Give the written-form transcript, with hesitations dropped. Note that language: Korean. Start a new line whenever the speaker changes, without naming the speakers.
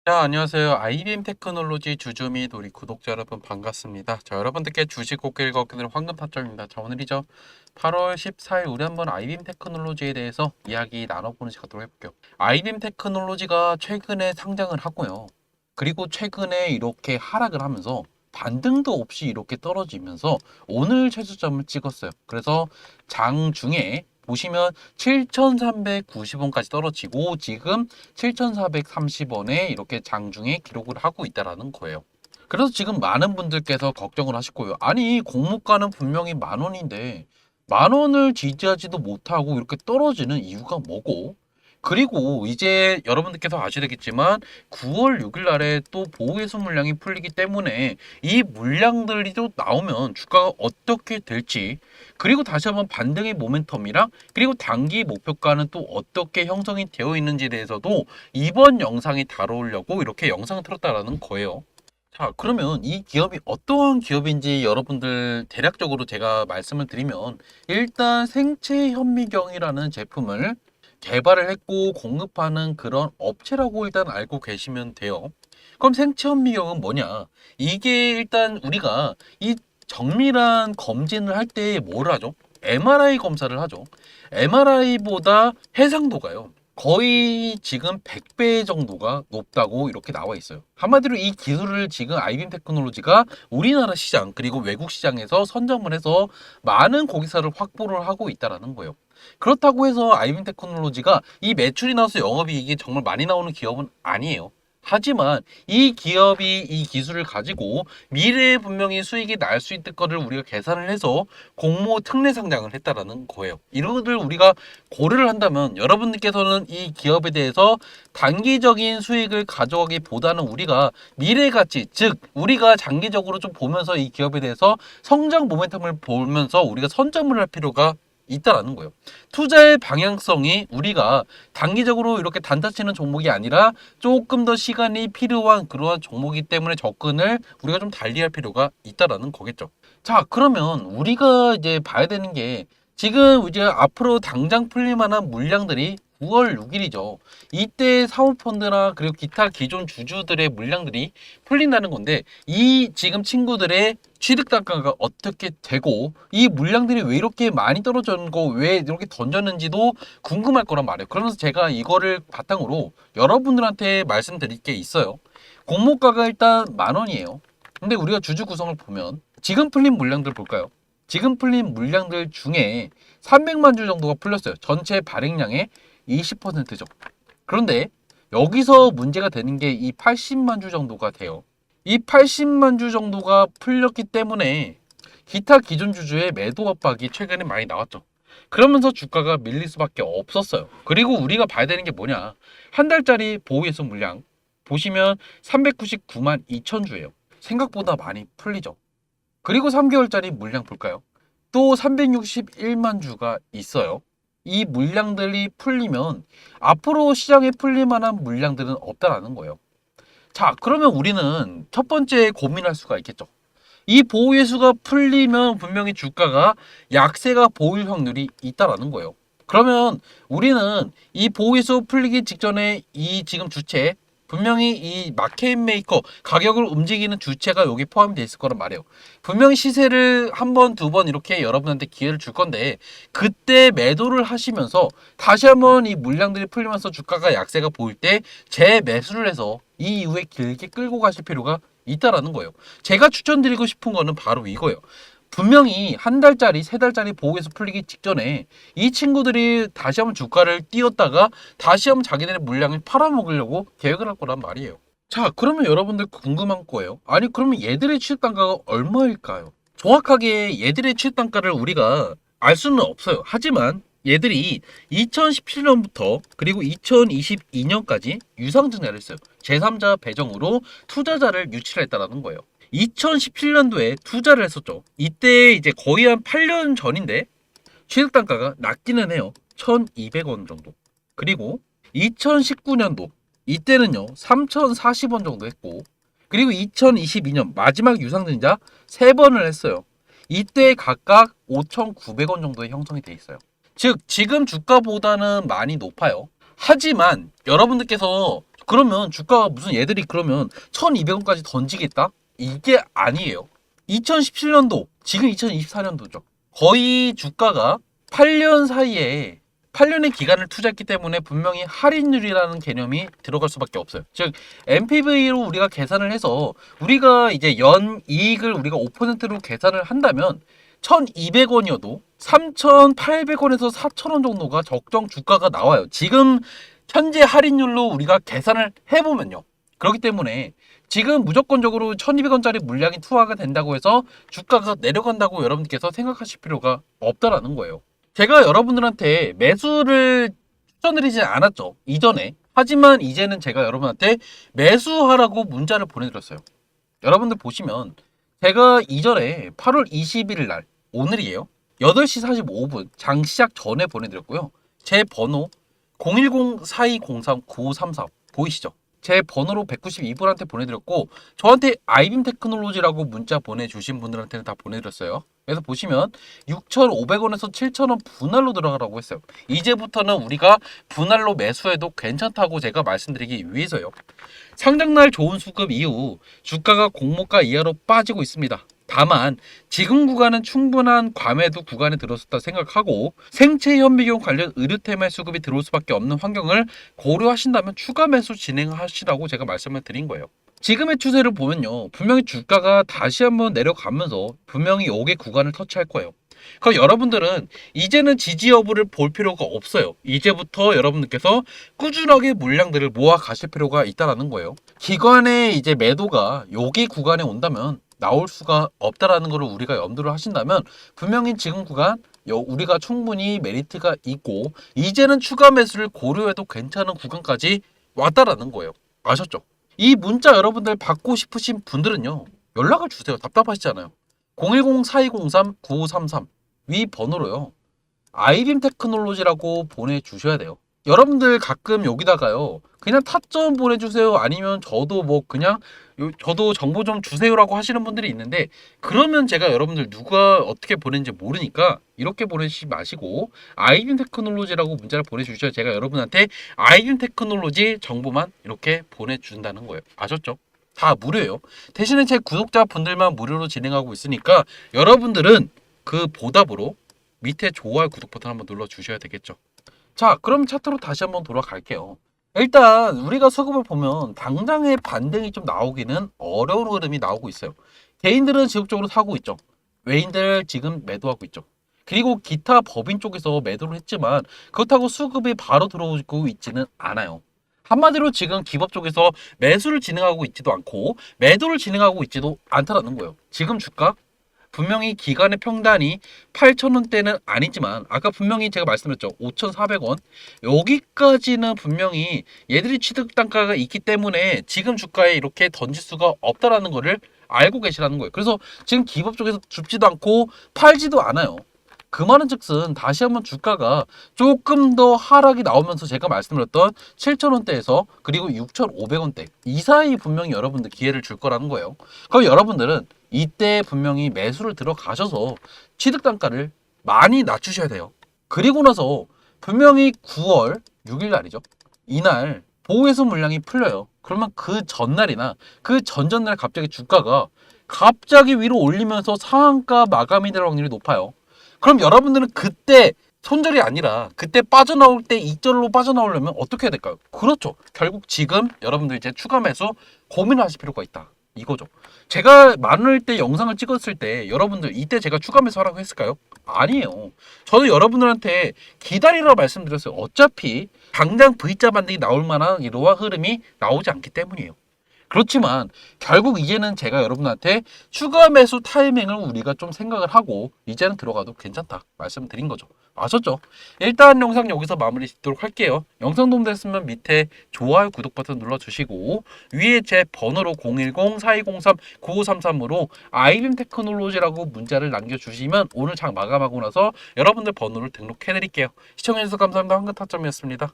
자, 안녕하세요. IBM 테크놀로지 주주 및 우리 구독자 여러분 반갑습니다. 자, 여러분들께 주식 꽃길 걷기는 황금 타점입니다. 자, 오늘이죠. 8월 14일 우리 한번 IBM 테크놀로지에 대해서 이야기 나눠보는 시간 갖도록 해볼게요. IBM 테크놀로지가 최근에 상장을 하고요. 그리고 최근에 이렇게 하락을 하면서 반등도 없이 이렇게 떨어지면서 오늘 최저점을 찍었어요. 그래서 장중에 보시면 7,390원까지 떨어지고 지금 7,430원에 이렇게 장중에 기록을 하고 있다라는 거예요. 그래서 지금 많은 분들께서 걱정을 하실 거예요. 아니, 공모가는 분명히 10,000원인데 10,000원을 지지하지도 못하고 이렇게 떨어지는 이유가 뭐고? 그리고 이제 여러분들께서 아시겠지만 9월 6일 날에 또 보호해수 물량이 풀리기 때문에 이 물량들이 또 나오면 주가가 어떻게 될지, 그리고 다시 한번 반등의 모멘텀이랑 그리고 단기 목표가는 또 어떻게 형성이 되어 있는지에 대해서도 이번 영상에 다뤄오려고 이렇게 영상을 틀었다라는 거예요. 자, 그러면 이 기업이 어떠한 기업인지 여러분들 대략적으로 제가 말씀을 드리면, 일단 생체 현미경이라는 제품을 개발을 했고 공급하는 그런 업체라고 일단 알고 계시면 돼요. 그럼 생체 현미경은 뭐냐? 이게 일단 우리가 이 정밀한 검진을 할 때 뭘 하죠? MRI 검사를 하죠. MRI보다 해상도가요, 거의 지금 100배 정도가 높다고 이렇게 나와 있어요. 한마디로 이 기술을 지금 IBM 테크놀로지가 우리나라 시장 그리고 외국 시장에서 선점을 해서 많은 고객사를 확보를 하고 있다는 거예요. 그렇다고 해서 IBM 테크놀로지가 이 매출이 나와서 영업이익이 정말 많이 나오는 기업은 아니에요. 하지만 이 기업이 이 기술을 가지고 미래에 분명히 수익이 날 수 있을 거를 우리가 계산을 해서 공모 특례 상장을 했다라는 거예요. 이런 것들 우리가 고려를 한다면 여러분들께서는 이 기업에 대해서 단기적인 수익을 가져가기보다는 우리가 미래 가치, 즉 우리가 장기적으로 좀 보면서 이 기업에 대해서 성장 모멘텀을 보면서 우리가 선점을 할 필요가 있다라는 거예요. 투자의 방향성이 우리가 단기적으로 이렇게 단타 치는 종목이 아니라 조금 더 시간이 필요한 그러한 종목이기 때문에 접근을 우리가 좀 달리할 필요가 있다라는 거겠죠. 자, 그러면 우리가 이제 봐야 되는 게, 지금 이제 앞으로 당장 풀릴 만한 물량들이 9월 6일이죠. 이때 사모펀드나 그리고 기타 기존 주주들의 물량들이 풀린다는 건데, 이 지금 친구들의 취득 단가가 어떻게 되고 이 물량들이 왜 이렇게 많이 떨어졌는 거, 왜 이렇게 던졌는지도 궁금할 거란 말이에요. 그러면서 제가 이거를 바탕으로 여러분들한테 말씀드릴 게 있어요. 공모가가 일단 10,000원이에요. 근데 우리가 주주 구성을 보면 지금 풀린 물량들 볼까요? 지금 풀린 물량들 중에 300만 주 정도가 풀렸어요. 전체 발행량의 20%죠. 그런데 여기서 문제가 되는 게 이 80만 주 정도가 돼요. 이 80만 주 정도가 풀렸기 때문에 기타 기존 주주의 매도 압박이 최근에 많이 나왔죠. 그러면서 주가가 밀릴 수밖에 없었어요. 그리고 우리가 봐야 되는 게 뭐냐? 한 달짜리 보호예수 물량 보시면 399만 2천 주예요. 생각보다 많이 풀리죠. 그리고 3개월짜리 물량 볼까요? 또 361만 주가 있어요. 이 물량들이 풀리면 앞으로 시장에 풀릴 만한 물량들은 없다라는 거예요. 자, 그러면 우리는 첫 번째 고민할 수가 있겠죠. 이 보호예수가 풀리면 분명히 주가가 약세가 보일 확률이 있다라는 거예요. 그러면 우리는 이 보호예수 풀리기 직전에 이 지금 주체, 분명히 이 마켓 메이커 가격을 움직이는 주체가 여기 포함되어 있을 거란 말이에요. 분명히 시세를 한 번, 두 번 이렇게 여러분한테 기회를 줄 건데, 그때 매도를 하시면서 다시 한번 이 물량들이 풀리면서 주가가 약세가 보일 때 재매수를 해서 이 이후에 길게 끌고 가실 필요가 있다라는 거예요. 제가 추천드리고 싶은 거는 바로 이거예요. 분명히 한 달짜리, 세 달짜리 보호에서 풀리기 직전에 이 친구들이 다시 한번 주가를 띄웠다가 다시 한번 자기들의 물량을 팔아먹으려고 계획을 할 거란 말이에요. 자, 그러면 여러분들 궁금한 거예요. 아니, 그러면 얘들의 취득 단가가 얼마일까요? 정확하게 얘들의 취득 단가를 우리가 알 수는 없어요. 하지만 얘들이 2017년부터 그리고 2022년까지 유상증자를 했어요. 제3자 배정으로 투자자를 유치를 했다는 거예요. 2017년도에 투자를 했었죠. 이때 이제 거의 한 8년 전인데 취득 단가가 낮기는 해요. 1,200원 정도. 그리고 2019년도 이때는요 3,040원 정도 했고, 그리고 2022년 마지막 유상증자 3번을 했어요. 이때 각각 5,900원 정도의 형성이 돼 있어요. 즉 지금 주가보다는 많이 높아요. 하지만 여러분들께서 그러면 주가가 무슨 얘들이 그러면 1200원까지 던지겠다? 이게 아니에요. 2017년도, 지금 2024년도죠. 거의 주가가 8년 사이에 8년의 기간을 투자했기 때문에 분명히 할인율이라는 개념이 들어갈 수밖에 없어요. 즉 NPV로 우리가 계산을 해서 우리가 이제 연 이익을 우리가 5%로 계산을 한다면 1,200원이어도 3,800원에서 4,000원 정도가 적정 주가가 나와요. 지금 현재 할인율로 우리가 계산을 해보면요. 그렇기 때문에 지금 무조건적으로 1,200원짜리 물량이 투하가 된다고 해서 주가가 내려간다고 여러분께서 생각하실 필요가 없다라는 거예요. 제가 여러분들한테 매수를 추천드리지 않았죠. 이전에. 하지만 이제는 제가 여러분한테 매수하라고 문자를 보내드렸어요. 여러분들 보시면 제가 이전에 8월 21일 날 오늘이에요. 8시 45분 장 시작 전에 보내드렸고요. 제 번호 010-4203-9533 보이시죠? 제 번호로 192분한테 보내드렸고 저한테 아이빔 테크놀로지라고 문자 보내주신 분들한테는 다 보내드렸어요. 그래서 보시면 6,500원에서 7,000원 분할로 들어가라고 했어요. 이제부터는 우리가 분할로 매수해도 괜찮다고 제가 말씀드리기 위해서요. 상장날 좋은 수급 이후 주가가 공모가 이하로 빠지고 있습니다. 다만 지금 구간은 충분한 과매도 구간에 들어섰다 생각하고 생체 현미경 관련 의료템의 수급이 들어올 수밖에 없는 환경을 고려하신다면 추가 매수 진행하시라고 제가 말씀을 드린 거예요. 지금의 추세를 보면요. 분명히 주가가 다시 한번 내려가면서 분명히 여기 구간을 터치할 거예요. 그럼 여러분들은 이제는 지지 여부를 볼 필요가 없어요. 이제부터 여러분들께서 꾸준하게 물량들을 모아 가실 필요가 있다는 거예요. 기관의 이제 매도가 여기 구간에 온다면 나올 수가 없다라는 것을 우리가 염두를 하신다면 분명히 지금 구간 우리가 충분히 메리트가 있고 이제는 추가 매수를 고려해도 괜찮은 구간까지 왔다라는 거예요. 아셨죠? 이 문자 여러분들 받고 싶으신 분들은요. 연락을 주세요. 답답하시잖아요. 010-4203-9533 위 번호로요. 아이빔 테크놀로지라고 보내주셔야 돼요. 여러분들 가끔 여기다가요. 그냥 타점 보내주세요. 아니면 저도 뭐 그냥 저도 정보 좀 주세요라고 하시는 분들이 있는데 그러면 제가 여러분들 누가 어떻게 보냈는지 모르니까 이렇게 보내시지 마시고 아이빔 테크놀로지라고 문자를 보내주셔야 제가 여러분한테 아이빔 테크놀로지 정보만 이렇게 보내준다는 거예요. 아셨죠? 다 무료예요. 대신에 제 구독자분들만 무료로 진행하고 있으니까 여러분들은 그 보답으로 밑에 좋아요 구독 버튼 한번 눌러주셔야 되겠죠. 자, 그럼 차트로 다시 한번 돌아갈게요. 일단 우리가 수급을 보면 당장의 반등이 좀 나오기는 어려운 흐름이 나오고 있어요. 개인들은 지속적으로 사고 있죠. 외인들 지금 매도하고 있죠. 그리고 기타 법인 쪽에서 매도를 했지만 그렇다고 수급이 바로 들어오고 있지는 않아요. 한마디로 지금 기법 쪽에서 매수를 진행하고 있지도 않고 매도를 진행하고 있지도 않다라는 거예요. 지금 주가 분명히 기간의 평단이 8,000원대는 아니지만 아까 분명히 제가 말씀드렸죠. 5,400원 여기까지는 분명히 얘들이 취득 단가가 있기 때문에 지금 주가에 이렇게 던질 수가 없다라는 거를 알고 계시라는 거예요. 그래서 지금 기법 쪽에서 줍지도 않고 팔지도 않아요. 그 말은 즉슨 다시 한번 주가가 조금 더 하락이 나오면서 제가 말씀드렸던 7,000원대에서 그리고 6,500원대 이 사이 분명히 여러분들 기회를 줄 거라는 거예요. 그럼 여러분들은 이때 분명히 매수를 들어가셔서 취득 단가를 많이 낮추셔야 돼요. 그리고 나서 분명히 9월 6일 날이죠. 이날 보호해서 물량이 풀려요. 그러면 그 전날이나 그 전전날 갑자기 주가가 갑자기 위로 올리면서 상한가 마감이 될 확률이 높아요. 그럼 여러분들은 그때 손절이 아니라 그때 빠져나올 때 이절로 빠져나오려면 어떻게 해야 될까요? 그렇죠. 결국 지금 여러분들 이제 추가 매수 고민을 하실 필요가 있다. 이거죠. 제가 많을 때 영상을 찍었을 때 여러분들 이때 제가 추가 매수 하라고 했을까요? 아니에요. 저는 여러분들한테 기다리라고 말씀드렸어요. 어차피 당장 V자 반등이 나올 만한 이러한 흐름이 나오지 않기 때문이에요. 그렇지만 결국 이제는 제가 여러분한테 추가 매수 타이밍을 우리가 좀 생각을 하고 이제는 들어가도 괜찮다 말씀드린 거죠. 아셨죠? 일단 영상 여기서 마무리 짓도록 할게요. 영상 도움됐으면 밑에 좋아요 구독 버튼 눌러주시고 위에 제 번호로 010-4203-9533으로 아이빔 테크놀로지라고 문자를 남겨주시면 오늘 장 마감하고 나서 여러분들 번호를 등록해 드릴게요. 시청해주셔서 감사합니다. 황금타점이었습니다.